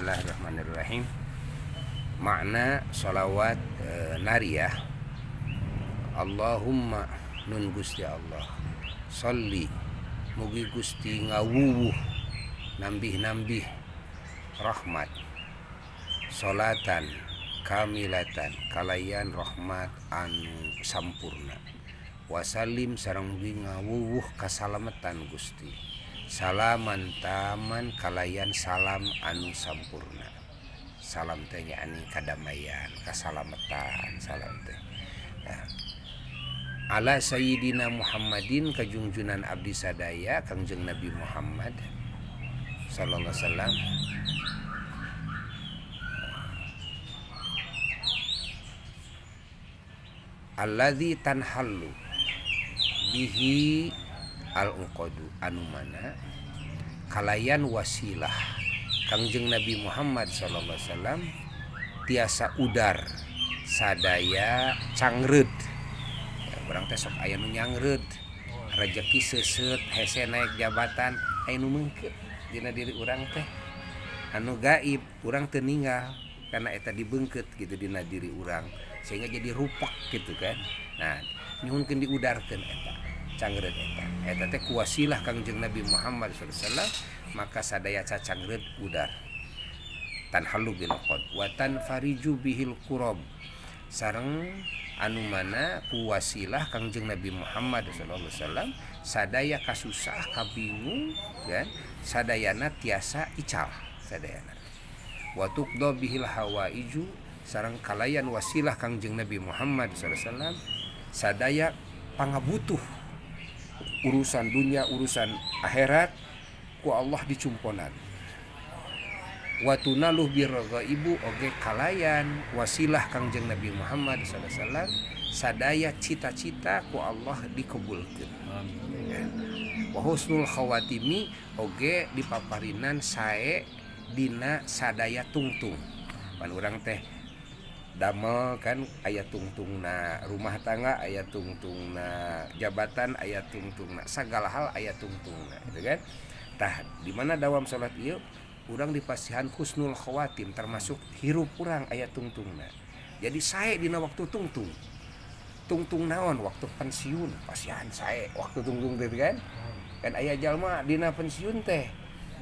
Bismillahirrahmanirrahim. Makna sholawat nariyah. Allahumma nun Gusti Allah sholli mugi Gusti ngawuwuh nambih-nambih rahmat sholatan kamilatan kalayan rahmat anu sampurna wasalim sareng mugi ngawuwuh kasalamatan Gusti salaman taman kalayan salam anu sampurna. Salam teh yakni kadamaian, kasalamatan, salam teh. Nah, ala sayyidina Muhammadin kajungjunan abdi sadaya Kangjeng Nabi Muhammad sallallahu alaihi wasallam. Alladzi tanhallu bihi al-uqadu anu mana kalayan wasilah Kangjeng Nabi Muhammad sallallahu alaihi wasallam tiasa udar sadaya cangreud ya, urang teh sok aya nu nyangreud rezeki seuseut hese naik jabatan aya nu meungkeut dina diri urang teh anu gaib urang teu ninggal karena eta dibeungkeut gitu dina diri urang sehingga jadi rupak gitu kan. Nah nyuhunkeun diudarkeun eta cangreud eta teh kuwasilah Kangjeng Nabi Muhammad sallallahu alaihi wasallam maka sadaya cacangreud udar tanhalu bil qad wa tanfariju bihil qurab sareng anu mana kuwasilah Kangjeng Nabi Muhammad sallallahu alaihi wasallam sadaya kasusah kabingung kan sadayana tiasa ical sadayana wa tuqda bihil hawaiju sareng kalayan wasilah Kangjeng Nabi Muhammad sallallahu alaihi wasallam sadaya pangabutuh urusan dunia urusan akhirat ku Allah dicumponan wa tunaluh birghaibu oge kalayan wasilah Kangjeng Nabi Muhammad sallallahu alaihi wasallam sadaya cita-cita ku Allah dikabulkeun wa husnul khawatimi oge dipaparinan sae dina sadaya tungtung pan urang teh damel kan aya tungtungna rumah tangga aya tungtungna jabatan aya tungtungna sagala hal aya tungtungna gitu kan tah di mana dawam salat ieu urang dipasihan husnul khawatim termasuk hirup urang aya tungtungna jadi sae dina waktu tungtung naon waktu pensiun pasihan sae waktu tungtung teh kan kan aya jalma dina pensiun teh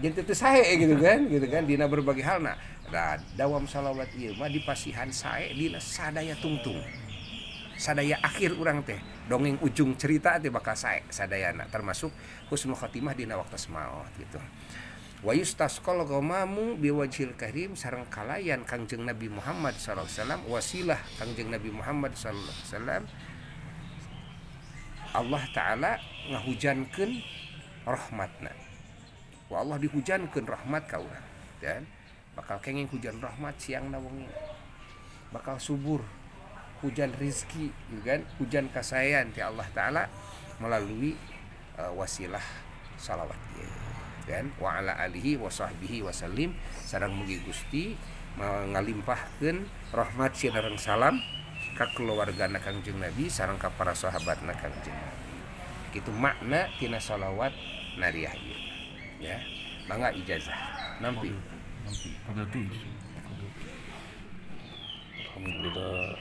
jadi teu sae gitu kan dina berbagai halna nah dawam salawat ieu mah dipasihan sae dina sadaya tungtung sadaya akhir urang teh dongeng ujung cerita teh bakal sae sadayana termasuk husnul khatimah dina waktu maut gitu wa yustasqal ghamamu biwajhil karim sareng kalayan Kangjeng Nabi Muhammad sallallahu alaihi wasallam wasilah Kangjeng Nabi Muhammad sallallahu alaihi wasallam Allah taala ngahujankeun rahmatna wa Allah dihujankeun rahmat ka urang dan bakal kenging hujan rahmat siang wengi bakal subur hujan rizki kan hujan kasayan ti Allah taala melalui wasilah salawat kan wa ala alihi wa sahbihi wasallim sareng mugi Gusti ngalimpahkeun rahmat sinareng salam ka keluargana Kangjeng Nabi sareng ka para sahabatna Kangjeng Nabi kitu makna tina salawat nariyah ieu ya mangga ijazah nampi Berarti alhamdulillah.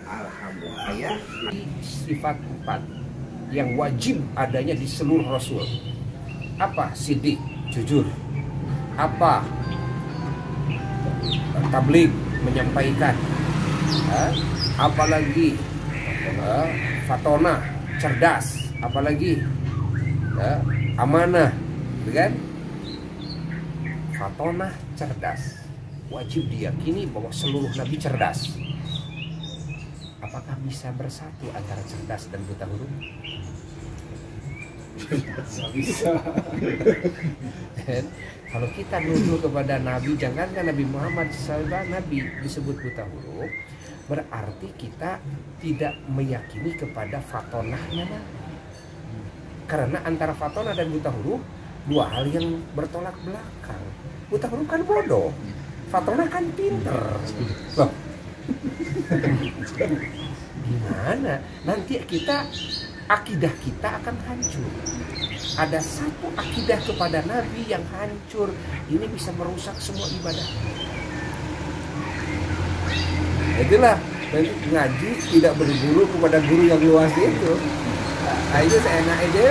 Alhamdulillah sifat 4 yang wajib adanya di seluruh rasul. Apa? Sidik, jujur. Apa? Tabligh, menyampaikan. Apalagi fatona, cerdas, apalagi amanah, kan? Fatonah cerdas, wajib diyakini bahwa seluruh nabi cerdas. Apakah bisa bersatu antara cerdas dan buta huruf? Bisa. Kalau kita nuduh kepada nabi, jangankan Nabi Muhammad SAW nabi disebut buta huruf, berarti kita tidak meyakini kepada fatonahnya nabi. Karena antara fatonah dan buta huruf dua hal yang bertolak belakang. Buta huruf kan bodoh, fatonah kan pinter. Loh. Gimana? Nanti kita akidah kita akan hancur. Ada satu akidah kepada Nabi yang hancur, ini bisa merusak semua ibadah. Itulah ngaji tidak berguru kepada guru yang luas itu. Nah, itu seenak aja.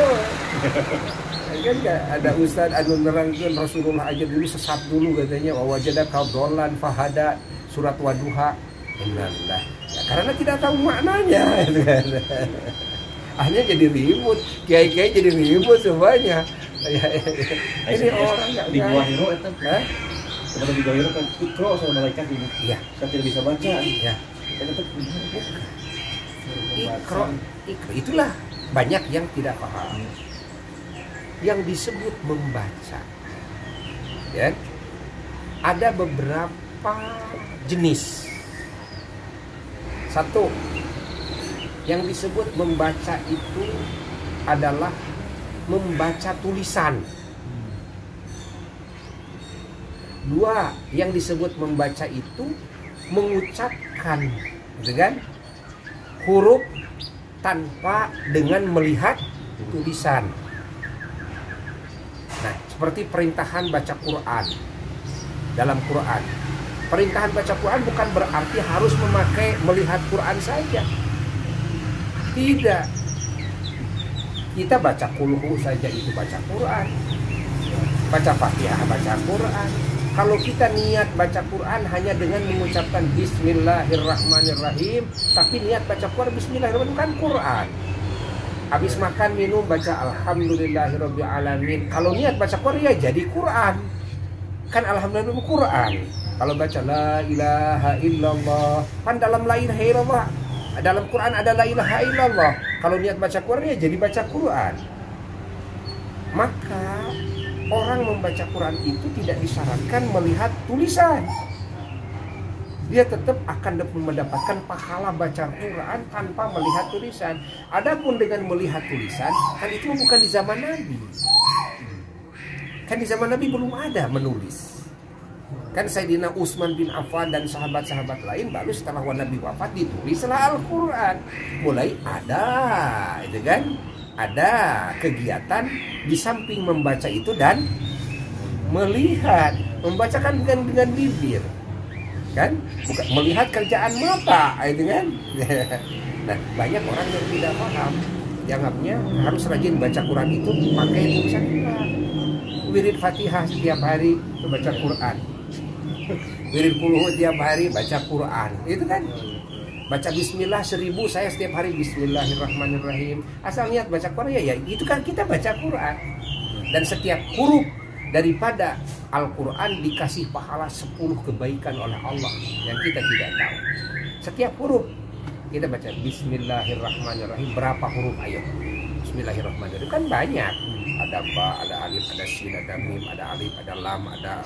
Kan ada Ustaz anu nerangkeun Rasulullah aja dulu sesat dulu katanya, wa wajadaka dhallan fahada, surat Wadduha. Innalillah. Ya, karena tidak tahu maknanya. Akhirnya jadi ribut, kiai-kiai jadi ribut semuanya. Ini orang nggak di Gua Hiro itu, sebenarnya di Gua Hiro kan ikro sama malaikat ini. Iya. Saya tidak bisa baca. Iya. Ikro, itulah banyak yang tidak paham. Yang disebut membaca, ya, ada beberapa jenis. Satu, yang disebut membaca itu adalah membaca tulisan. Dua, yang disebut membaca itu mengucapkan, gitu kan, huruf tanpa dengan melihat tulisan. Nah, seperti perintahan baca Quran dalam Quran. Perintahan baca Quran bukan berarti harus memakai melihat Quran saja. Tidak. Kita baca kulhu saja itu baca Quran. Baca Fatihah baca Quran. Kalau kita niat baca Quran hanya dengan mengucapkan Bismillahirrahmanirrahim, tapi niat baca Quran Bismillahirrahmanirrahim bukan Quran. Habis makan minum baca Alhamdulillahirabbil alamin. Kalau niat baca Quran ya jadi Quran. Kan Alhamdulillah Quran. Kalau baca la ilaha illallah, kan dalam la ilaha illallah, dalam Quran ada la ilaha illallah. Kalau niat baca Quran ya jadi baca Quran. Maka orang membaca Quran itu tidak disarankan melihat tulisan. Dia tetap akan mendapatkan pahala baca Quran tanpa melihat tulisan. Adapun dengan melihat tulisan, kan itu bukan di zaman Nabi. Kan di zaman Nabi belum ada menulis. Kan Sayyidina Utsman bin Affan dan sahabat-sahabat lain baru setelah Nabi wafat ditulislah Al-Quran. Mulai ada, itu kan? Ada kegiatan di samping membaca itu dan melihat. Membacakan dengan bibir. Kan? Bukan melihat kerjaan mata, itu kan? Nah, banyak orang yang tidak paham. Dianggapnya harus rajin baca Quran itu pakai tulisan Quran. Wirid Fatihah setiap hari itu baca Quran. Wirid kulhu tiap hari baca Quran. Itu kan? Baca Bismillah 1000 saya setiap hari Bismillahirrahmanirrahim. Asal niat baca Quran ya itu kan kita baca Quran. Dan setiap huruf daripada Al-Quran dikasih pahala 10 kebaikan oleh Allah yang kita tidak tahu. Setiap huruf kita baca Bismillahirrahmanirrahim. Berapa huruf ayo? Bismillahirrahmanirrahim kan banyak. Ada ba, ada alif, ada sin, ada mim, ada alif, ada lam, ada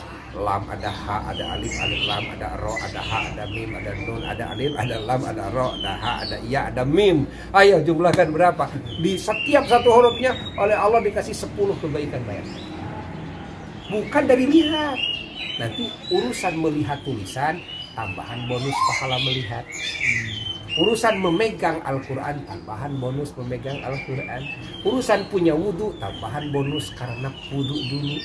ha, ada alif, lam, ada ro, ada ha, ada mim, ada nun, ada alif, ada lam, ada ro, ada ha, ada ya, ada mim. Ayo jumlahkan berapa? Di setiap satu hurufnya oleh Allah dikasih 10 kebaikan banyak. Bukan dari lihat. Nanti urusan melihat tulisan, tambahan bonus pahala melihat. Urusan memegang Al-Quran, tambahan bonus memegang Al-Quran. Urusan punya wudhu, tambahan bonus karena wudhu dulu.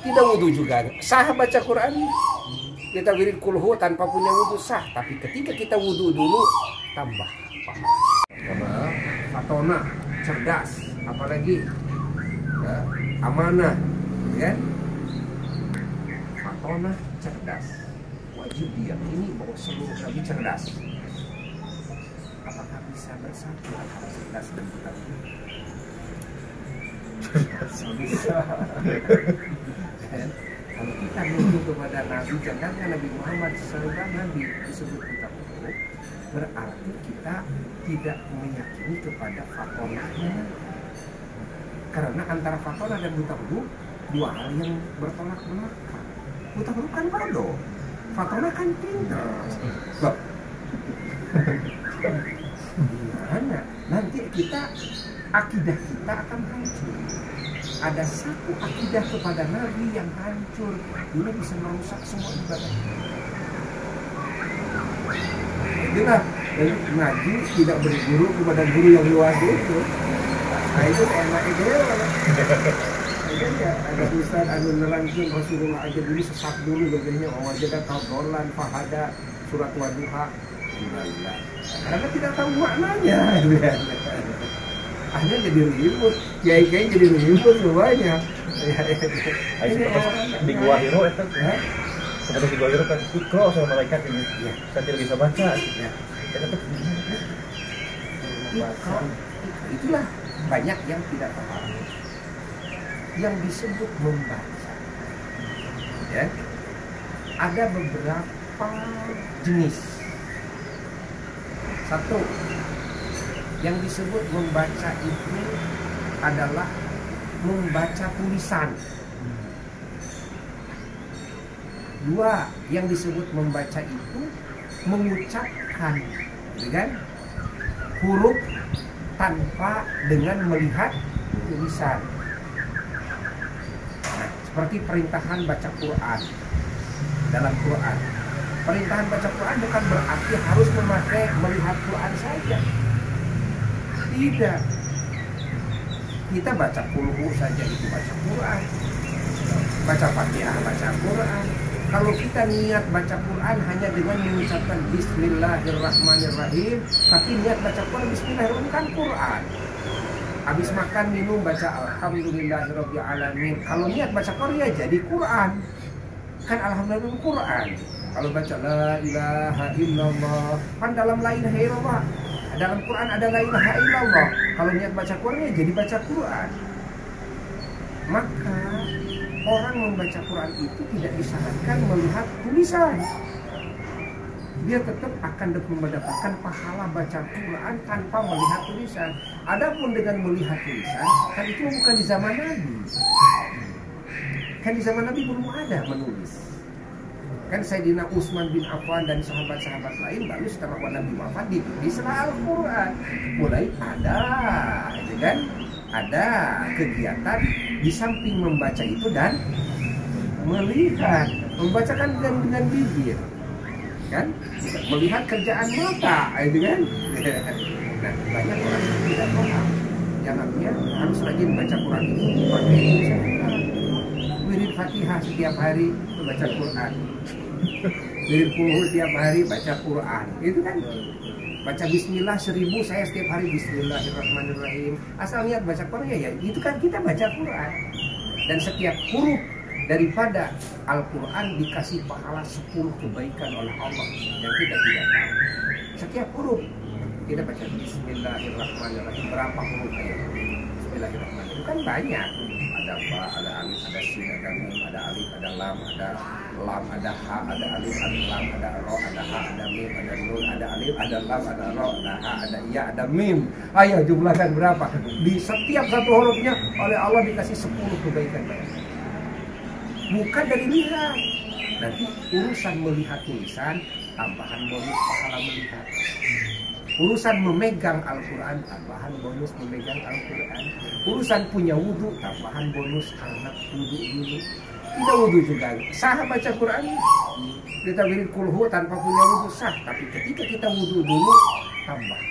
Tidak wudhu juga sah baca Quran. Kita wirid kulhu tanpa punya wudhu sah. Tapi ketika kita wudhu dulu, tambah pahala. Fatona, cerdas, apalagi ya, amanah, ya. Fatona, cerdas. Wajib diyakini bahwa seluruh nabi cerdas. Apakah bisa bersatu antara cerdas dan buta? Bisa. Kalau kita menuju kepada Nabi, jangankan Nabi Muhammad seorang Nabi disebut buta huruf, berarti kita tidak meyakini kepada fatonahnya. Karena antara fatonah dan buta huruf dua hal yang bertolak belakang. Buta huruf kan bodoh, fatonah kan pintar. Gimana? Nanti akidah kita akan hancur. Ada satu akidah kepada Nabi yang hancur, ini bisa merusak semua ibadah. Itulah ngaji tidak berguru kepada guru yang luas itu. Nah itu enak itu ya. Ada Ustaz anu nerangkeun Rasulullah aja dulu sesat dulu begini, wajada tawdolan fahada surat Wadduha. Karena tidak tahu maknanya. Akhirnya jadi ribut, kiai-kiai jadi ribut semuanya. Di gua Hiro itu seperti di gua Hiro kan ikro sama malaikat ini. Saya tidak bisa baca. Itulah banyak yang tidak paham. Yang disebut membaca, ya, ada beberapa jenis. Satu, yang disebut membaca itu adalah membaca tulisan. Dua, yang disebut membaca itu mengucapkan, kan, huruf tanpa dengan melihat tulisan. Nah, seperti perintahan baca Quran dalam Quran. Perintahan baca Quran bukan berarti harus memakai melihat Quran saja. Tidak. Kita baca kulhu saja itu baca Quran. Baca Fatihah baca Quran. Kalau kita niat baca Quran hanya dengan mengucapkan Bismillahirrahmanirrahim, tapi niat baca Quran Bismillahirrahmanirrahim kan Quran. Habis makan minum baca Alhamdulillahirabbil alamin. Kalau niat baca Quran ya jadi Quran. Kan Alhamdulillah Quran. Kalau baca la ilaha illallah, kan dalam la ilaha illallah. Dalam Quran ada la ilaha illallah. Kalau niat baca Quran ya jadi baca Quran. Maka orang membaca Quran itu tidak disarankan melihat tulisan. Dia tetap akan mendapatkan pahala baca Quran tanpa melihat tulisan. Adapun dengan melihat tulisan, kan itu bukan di zaman Nabi. Kan di zaman Nabi belum ada menulis. Kan Sayyidina Utsman bin Affan dan sahabat-sahabat lain baru setelah Nabi wafat ditulislah Al-Quran. Mulai ada, gitu kan? Ada kegiatan di samping membaca itu dan melihat. Membacakan dengan bibir, kan? Melihat kerjaan mata, gitu kan? Nah, banyak orang yang tidak paham. Jangannya harus rajin baca Quran itu pakai wirid Fatihah setiap hari itu baca Quran. Wirid kulhu setiap hari baca Quran. Itu kan baca Bismillah 1000, saya setiap hari Bismillahirrahmanirrahim. Asal niat baca Quran ya itu kan kita baca Quran. Dan setiap huruf daripada Al-Quran dikasih pahala 10 kebaikan oleh Allah yang kita tidak tahu. Setiap huruf kita baca Bismillahirrahmanirrahim. Berapa huruf ayat Bismillahirrahmanirrahim? Itu kan banyak. Ada ba, ada alif, ada sin, ada mim, ada alif, ada lam, ada ha, ada alif, ada lam, ada ro, ada ha, ada mim, ada nun, ada alif, ada lam, ada ro, ada ha, ada ya, ada mim. Ayo jumlahkan berapa? Di setiap satu hurufnya oleh Allah dikasih 10 kebaikan. Bukan dari lihat. Nanti urusan melihat tulisan, tambahan bonus pahala melihat. Urusan memegang Al-Quran, tambahan bonus memegang Al-Quran. Urusan punya wudhu, tambahan bonus anak wudhu dulu. Tidak wudhu juga sah baca Quran. Kita wirid kulhu tanpa punya wudhu sah. Tapi ketika kita wudhu dulu, tambah.